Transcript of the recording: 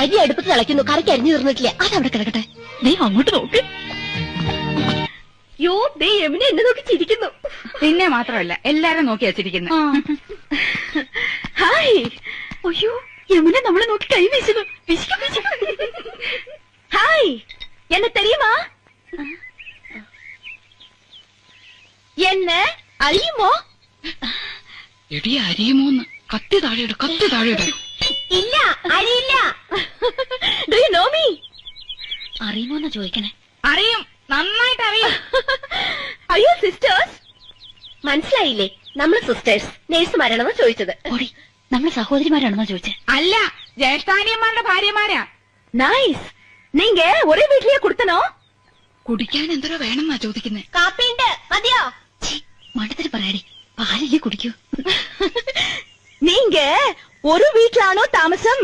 അരി അടുപ്പത്ത് തിളയ്ക്കുന്നു, കറിക്ക് അരിഞ്ഞു തീർന്നിട്ടില്ല. അതവിടെ കിടക്കട്ടെ. നീ അങ്ങോട്ട് നോക്ക്. യോ, ദേ യമുന എന്നെ നോക്കി ചിരിക്കുന്നു. പിന്നെ മാത്രമല്ല, എല്ലാരും നോക്കി വച്ചിരിക്കുന്നു. ഹായ്. അയ്യോ, യമുന നമ്മളെ നോക്കി കൈ വീശുന്നു. ഹായ്, എന്നെ തെരിയുമാ? എന്നെ അറിയുമോ? എടി അരിയുമോന്ന്. കത്തി താഴെയിട്, കത്തി താഴെയിട്. ഇല്ല, അറിയില്ല. Do you know me? അറിയുമോന്നാ ചോദിക്കണേ. അറിയും, നന്നായിട്ട് അറിയും. അയ്യോ സിസ്റ്റേഴ്സ്, മനസ്സിലായില്ലേ? നമ്മള് സിസ്റ്റേഴ്സ് നേഴ്സുമാരാണെന്ന് ചോദിച്ചത്. ഓടി, നമ്മള് സഹോദരിമാരാണെന്നാ ചോദിച്ചേ. അല്ല, ജ്യേഷ്ഠാനിയന്മാരുടെ ഭാര്യമാരാ. നൈസ്. നീങ്ക ഒരേ വീട്ടിലേ കൊടുത്തനോ? കുടിക്കാൻ എന്തോ വേണമെന്നാ ചോദിക്കുന്നേ. കാപ്പിണ്ട്, മതിയോ? മണ്ടത്തിന് പറയാടി, പാലില്ലേ കുടിക്കൂ. നീങ്ക ഒരു വീട്ടിലാണോ താമസം?